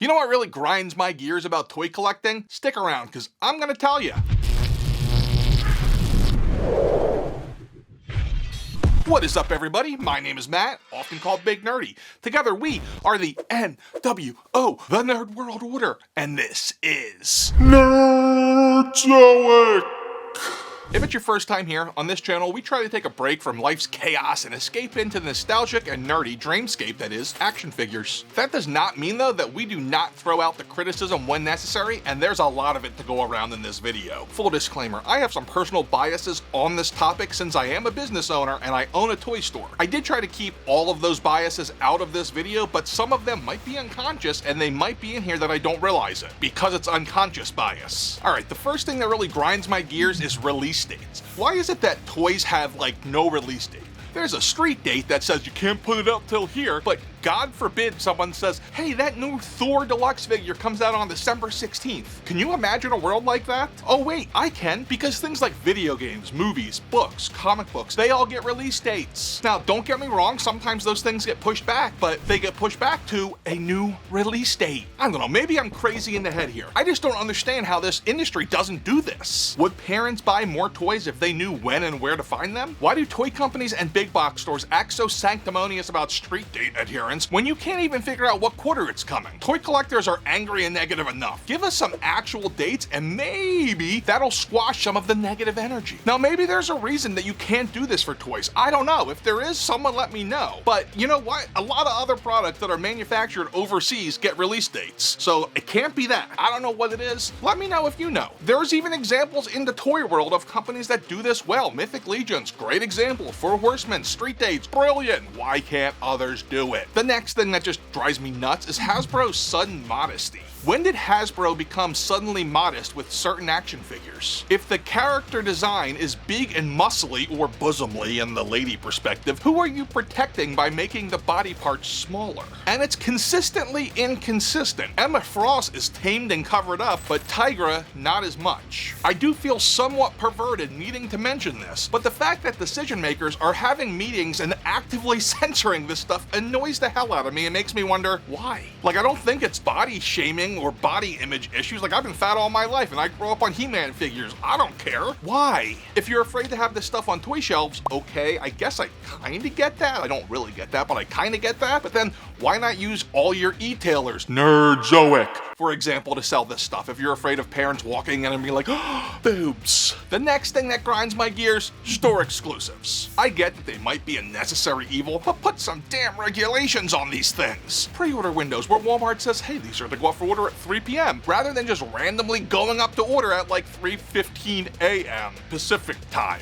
You know what really grinds my gears about toy collecting? Stick around, because I'm gonna tell you. What is up, everybody? My name is Matt, often called Big Nerdy. Together we are the NWO, the Nerd World Order, and this is Nerdzoic. If it's your first time here, on this channel we try to take a break from life's chaos and escape into the nostalgic and nerdy dreamscape that is action figures. That does not mean though that we do not throw out the criticism when necessary, and there's a lot of it to go around in this video. Full disclaimer, I have some personal biases on this topic since I am a business owner and I own a toy store. I did try to keep all of those biases out of this video, but some of them might be unconscious and they might be in here that I don't realize it, because it's unconscious bias. Alright, the first thing that really grinds my gears is release dates. Why is it that toys have like no release date? There's a street date that says you can't put it out till here, but God forbid someone says, hey, that new Thor Deluxe figure comes out on December 16th. Can you imagine a world like that? Oh wait, I can, because things like video games, movies, books, comic books, they all get release dates. Now, don't get me wrong, sometimes those things get pushed back, but they get pushed back to a new release date. I don't know, maybe I'm crazy in the head here. I just don't understand how this industry doesn't do this. Would parents buy more toys if they knew when and where to find them? Why do toy companies and big box stores act so sanctimonious about street date adherence when you can't even figure out what quarter it's coming? Toy collectors are angry and negative enough. Give us some actual dates and maybe that'll squash some of the negative energy. Now maybe there's a reason that you can't do this for toys. I don't know. If there is, someone let me know. But you know what? A lot of other products that are manufactured overseas get release dates. So it can't be that. I don't know what it is. Let me know if you know. There's even examples in the toy world of companies that do this well. Mythic Legions, great example. Four Horsemen, street dates, brilliant. Why can't others do it? The next thing that just drives me nuts is Hasbro's sudden modesty. When did Hasbro become suddenly modest with certain action figures? If the character design is big and muscly, or bosomly in the lady perspective, who are you protecting by making the body parts smaller? And it's consistently inconsistent. Emma Frost is tamed and covered up, but Tigra not as much. I do feel somewhat perverted needing to mention this, but the fact that decision makers are having meetings and actively censoring this stuff annoys the hell out of me and makes me wonder why. Like, I don't think it's body shaming or body image issues. Like, I've been fat all my life and I grew up on He-Man figures. I don't care. Why? If you're afraid to have this stuff on toy shelves, okay, I guess I kinda get that. I don't really get that, but I kinda get that. But then why not use all your e-tailers, Nerdzoic, for example, to sell this stuff if you're afraid of parents walking in and being like, oh, boobs. The next thing that grinds my gears, store exclusives. I get that they might be a necessary evil, but put some damn regulations on these things. Pre-order windows where Walmart says, hey, these are to go up for order at 3 p.m. rather than just randomly going up to order at like 3:15 a.m. Pacific time.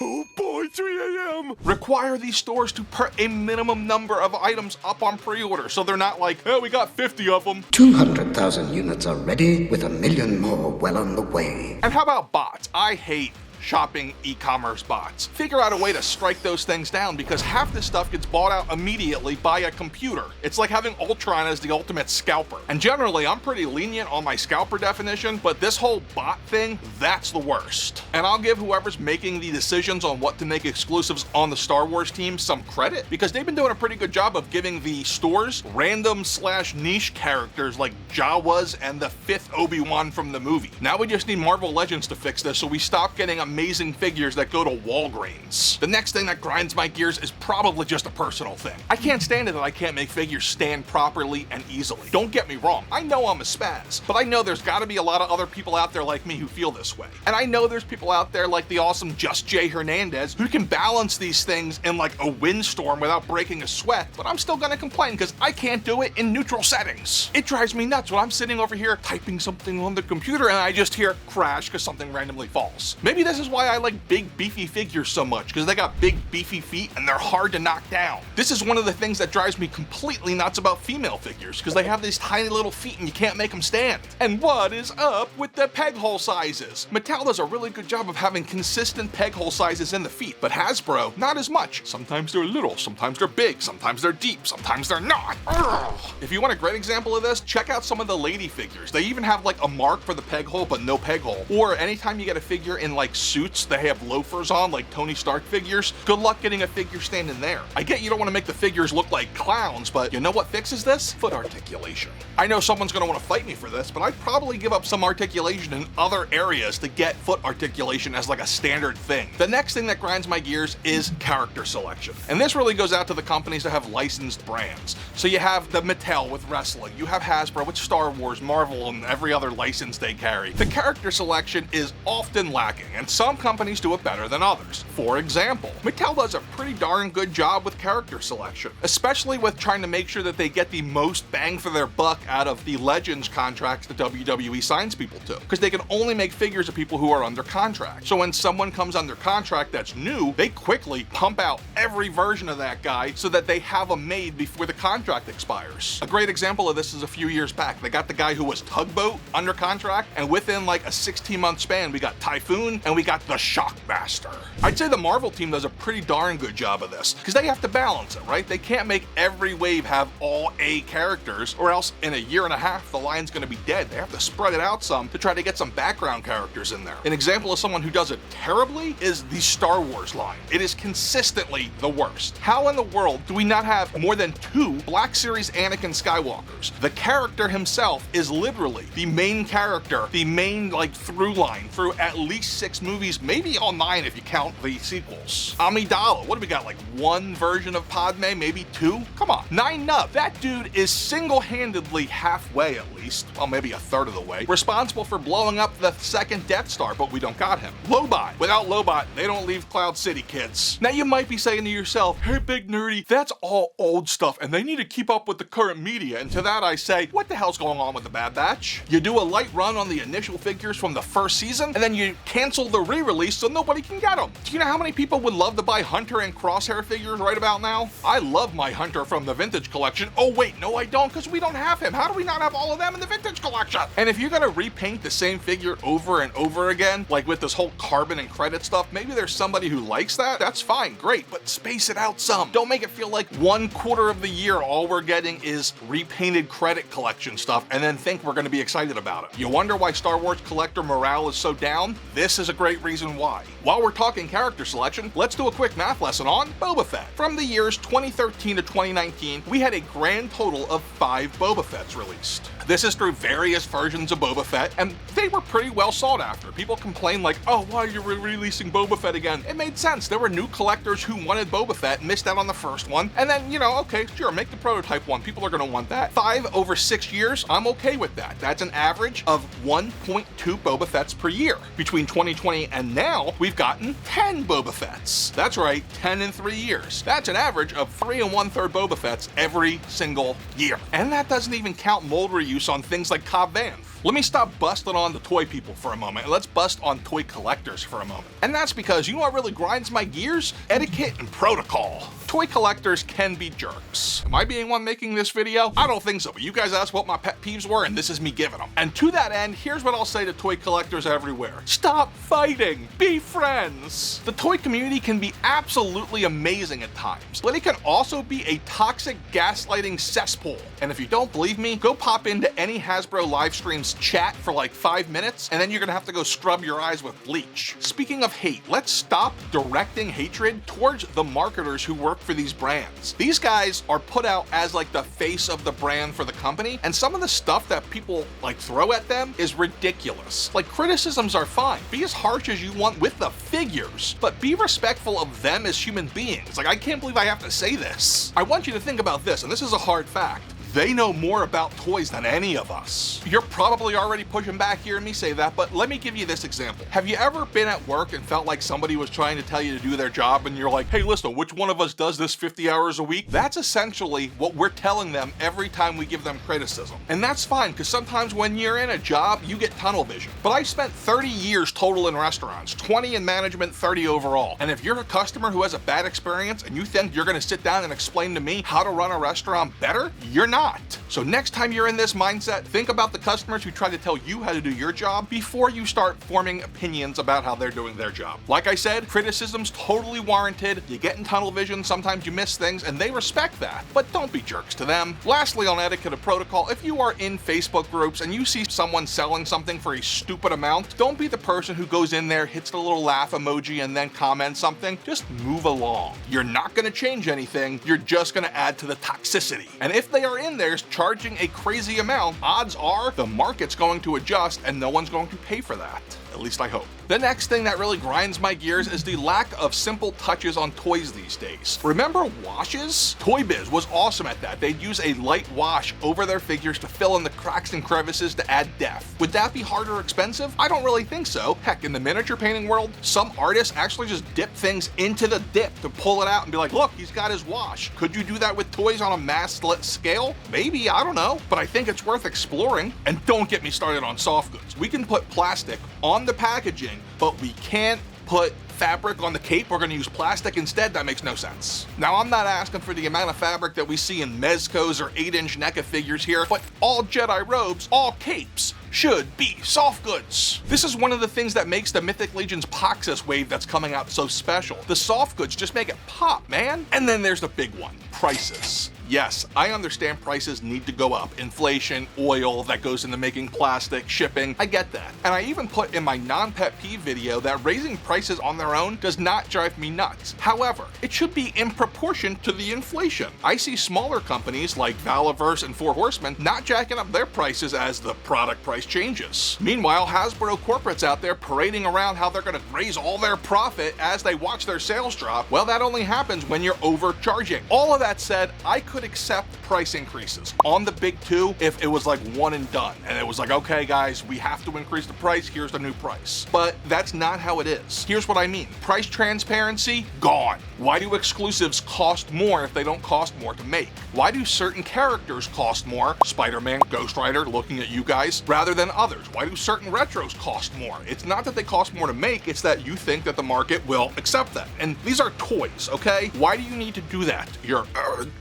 Oh boy, 3 a.m. Require these stores to put a minimum number of items up on pre-order so they're not like, oh, we got 50 of them. 200,000 units are ready, with 1 million more well on the way. And how about bots? I hate shopping e-commerce bots. Figure out a way to strike those things down, because half this stuff gets bought out immediately by a computer. It's like having Ultron as the ultimate scalper. And generally, I'm pretty lenient on my scalper definition, but this whole bot thing, that's the worst. And I'll give whoever's making the decisions on what to make exclusives on the Star Wars team some credit, because they've been doing a pretty good job of giving the stores random/niche characters like Jawas and the 5th Obi-Wan from the movie. Now we just need Marvel Legends to fix this so we stop getting amazing figures that go to Walgreens. The next thing that grinds my gears is probably just a personal thing. I can't stand it that I can't make figures stand properly and easily. Don't get me wrong, I know I'm a spaz, but I know there's gotta be a lot of other people out there like me who feel this way. And I know there's people out there like the awesome Just Jay Hernandez who can balance these things in like a windstorm without breaking a sweat, but I'm still gonna complain because I can't do it in neutral settings. It drives me nuts when I'm sitting over here typing something on the computer and I just hear crash because something randomly falls. Maybe this is why I like big beefy figures so much, because they got big beefy feet and they're hard to knock down. This is one of the things that drives me completely nuts about female figures, because they have these tiny little feet and you can't make them stand. And what is up with the peg hole sizes? Mattel does a really good job of having consistent peg hole sizes in the feet, but Hasbro, not as much. Sometimes they're little, sometimes they're big, sometimes they're deep, sometimes they're not. Ugh. If you want a great example of this, check out some of the lady figures. They even have like a mark for the peg hole but no peg hole. Or anytime you get a figure in like suits, they have loafers on like Tony Stark figures. Good luck getting a figure stand in there. I get you don't want to make the figures look like clowns, but you know what fixes this? Foot articulation. I know someone's going to want to fight me for this, but I'd probably give up some articulation in other areas to get foot articulation as like a standard thing. The next thing that grinds my gears is character selection. And this really goes out to the companies that have licensed brands. So you have the Mattel with wrestling, you have Hasbro with Star Wars, Marvel, and every other license they carry. The character selection is often lacking, and some companies do it better than others. For example, Mattel does a pretty darn good job with character selection, especially with trying to make sure that they get the most bang for their buck out of the Legends contracts that WWE signs people to, because they can only make figures of people who are under contract. So when someone comes under contract that's new, they quickly pump out every version of that guy so that they have them made before the contract expires. A great example of this is a few years back. They got the guy who was Tugboat under contract, and within like a 16-month span, we got Typhoon and we got the Shockmaster. I'd say the Marvel team does a pretty darn good job of this, because they have to balance it, right? They can't make every wave have all A characters, or else in a year and a half, the line's gonna be dead. They have to spread it out some to try to get some background characters in there. An example of someone who does it terribly is the Star Wars line. It is consistently the worst. How in the world do we not have more than 2 Black Series Anakin Skywalkers? The character himself is literally the main character, the main like through line through at least 6 movies, maybe all 9 if you count the sequels. Amidala, what do we got, like 1 version of Padme, maybe 2? Come on, 9 nub. That dude is single-handedly halfway at least, well maybe a third of the way, responsible for blowing up the 2nd Death Star, but we don't got him. Lobot. Without Lobot, they don't leave Cloud City, kids. Now you might be saying to yourself, hey Big Nerdy, that's all old stuff and they need to keep up with the current media, and to that I say, what the hell's going on with the Bad Batch? You do a light run on the initial figures from the first season, and then you cancel the re-release so nobody can get them. Do you know how many people would love to buy Hunter and Crosshair figures right about now? I love my Hunter from the Vintage Collection. Oh wait, no I don't, because we don't have him. How do we not have all of them in the Vintage Collection? And if you're gonna repaint the same figure over and over again, like with this whole carbon and credit stuff, maybe there's somebody who likes that, that's fine, great, but space it out some. Don't make it feel like 1/4 of the year all we're getting is repainted credit collection stuff and then think we're gonna be excited about it. You wonder why Star Wars collector morale is so down? This is a great reason why. While we're talking character selection, let's do a quick math lesson on Boba Fett. From the years 2013 to 2019, we had a grand total of 5 Boba Fetts released. This is through various versions of Boba Fett, and they were pretty well sought after. People complained like, oh, why are you re-releasing Boba Fett again? It made sense. There were new collectors who wanted Boba Fett, missed out on the first one, and then, you know, okay, sure, make the prototype one. People are gonna want that. 5 over 6 years, I'm okay with that. That's an average of 1.2 Boba Fetts per year. Between 2020 and now, we've gotten 10 Boba Fetts. That's right, 10 in 3 years. That's an average of 3 1/3 Boba Fetts every single year. And that doesn't even count mold reuse on things like Cobb Vanth. Let me stop busting on the toy people for a moment, and let's bust on toy collectors for a moment. And that's because, you know what really grinds my gears? Etiquette and protocol. Toy collectors can be jerks. Am I being one making this video? I don't think so, but you guys asked what my pet peeves were, and this is me giving them. And to that end, here's what I'll say to toy collectors everywhere. Stop fighting. Be friends. The toy community can be absolutely amazing at times, but it can also be a toxic gaslighting cesspool. And if you don't believe me, go pop into any Hasbro live streams chat for like 5 minutes, and then you're gonna have to go scrub your eyes with bleach. Speaking of hate, let's stop directing hatred towards the marketers who work for these brands. These guys are put out as like the face of the brand for the company, and some of the stuff that people like throw at them is ridiculous. Like, criticisms are fine. Be as harsh as you want with the figures, but be respectful of them as human beings. Like, I can't believe I have to say this. I want you to think about this, and this is a hard fact. They know more about toys than any of us. You're probably already pushing back hearing me say that, but let me give you this example. Have you ever been at work and felt like somebody was trying to tell you to do their job, and you're like, hey, listen, which one of us does this 50 hours a week? That's essentially what we're telling them every time we give them criticism. And that's fine, because sometimes when you're in a job, you get tunnel vision. But I spent 30 years total in restaurants, 20 in management, 30 overall. And if you're a customer who has a bad experience and you think you're gonna sit down and explain to me how to run a restaurant better, you're not. not. So next time you're in this mindset, think about the customers who try to tell you how to do your job before you start forming opinions about how they're doing their job. Like I said, criticism's totally warranted. You get in tunnel vision, sometimes you miss things, and they respect that, but don't be jerks to them. Lastly, on etiquette of protocol, if you are in Facebook groups and you see someone selling something for a stupid amount, don't be the person who goes in there, hits the little laugh emoji, and then comments something. Just move along. You're not going to change anything, you're just going to add to the toxicity. And if they are in there charging a crazy amount, odds are the market's going to adjust and no one's going to pay for that. At least I hope. The next thing that really grinds my gears is the lack of simple touches on toys these days. Remember washes? Toy Biz was awesome at that. They'd use a light wash over their figures to fill in the cracks and crevices to add depth. Would that be hard or expensive? I don't really think so. Heck, in the miniature painting world, some artists actually just dip things into the dip to pull it out and be like, look, he's got his wash. Could you do that with toys on a mass scale? Maybe, I don't know. But I think it's worth exploring. And don't get me started on soft goods. We can put plastic on the packaging, but we can't put fabric on the cape. We're going to use plastic instead. That makes no sense. Now, I'm not asking for the amount of fabric that we see in Mezco's or 8-inch NECA figures here, but all Jedi robes, all capes, should be soft goods. This is one of the things that makes the Mythic Legion's Poxus wave that's coming out so special. The soft goods just make it pop, man. And then there's the big one, prices. Yes, I understand prices need to go up. Inflation, oil that goes into making plastic, shipping, I get that. And I even put in my non-pet peeve video that raising prices on their own does not drive me nuts. However, it should be in proportion to the inflation. I see smaller companies like Valaverse and Four Horsemen not jacking up their prices as the product price changes. Meanwhile, Hasbro corporates out there parading around how they're going to raise all their profit as they watch their sales drop. Well, that only happens when you're overcharging. All of that said, I could accept price increases on the big two if it was like one and done and it was like, okay guys, we have to increase the price, here's the new price. But that's not how it is. Here's what I mean. Price transparency, gone. Why do exclusives cost more if they don't cost more to make? Why do certain characters cost more, Spider-Man, Ghost Rider, looking at you guys, rather than others? Why do certain retros cost more? It's not that they cost more to make, it's that you think that the market will accept that. And these are toys, okay? Why do you need to do that?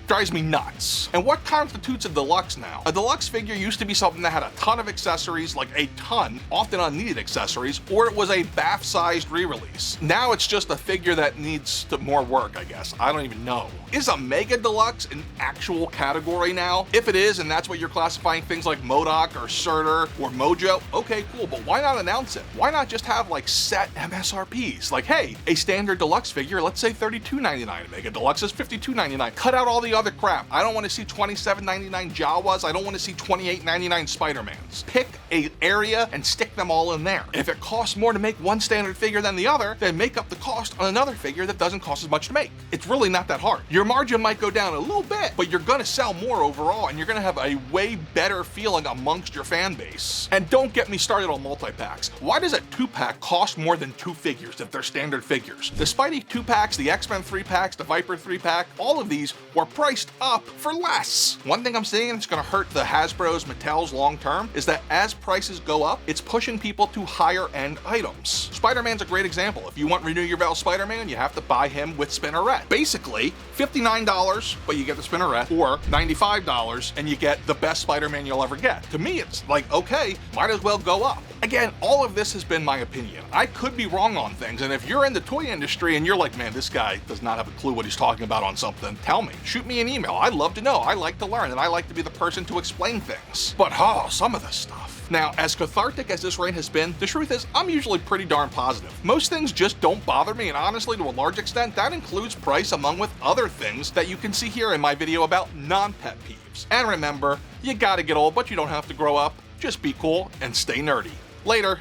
Drives me nuts. And what constitutes a deluxe now? A deluxe figure used to be something that had a ton of accessories, like a ton, often unneeded accessories, or it was a BAF-sized re-release. Now it's just a figure that needs more work, I guess. I don't even know. Is a Mega Deluxe an actual category now? If it is, and that's what you're classifying things like MODOK or Surtur or Mojo, okay, cool, but why not announce it? Why not just have like set MSRPs? Like, hey, a standard deluxe figure, let's say $32.99. Mega Deluxe is $52.99. Cut out all the other crap. I don't want to see $27.99 Jawas. I don't want to see $28.99 Spider-Mans. Pick an area and stick them all in there. If it costs more to make one standard figure than the other, then make up the cost on another figure that doesn't cost as much to make. It's really not that hard. Your margin might go down a little bit, but you're going to sell more overall, and you're going to have a way better feeling amongst your fan base. And don't get me started on multi-packs. Why does a 2-pack cost more than 2 figures if they're standard figures? The Spidey 2-packs, the X-Men 3-packs, the Viper 3-pack, all of these were priced up for less. One thing I'm seeing that's going to hurt the Hasbro's, Mattel's long term is that as prices go up, it's pushing people to higher end items. Spider-Man's a great example. If you want Renew Your Vows Spider-Man, you have to buy him with Spinneret. Basically, $59, but you get the Spinneret, or $95 and you get the best Spider-Man you'll ever get. To me, it's like, okay, might as well go up. Again, all of this has been my opinion. I could be wrong on things, and if you're in the toy industry and you're like, man, this guy does not have a clue what he's talking about on something, tell me. Shoot me an email. I'd love to know. I like to learn, and I like to be the person to explain things. But some of this stuff. Now, as cathartic as this reign has been, the truth is I'm usually pretty darn positive. Most things just don't bother me, and honestly, to a large extent, that includes price among with other things that you can see here in my video about non-pet peeves. And remember, you gotta get old, but you don't have to grow up. Just be cool and stay nerdy. Later.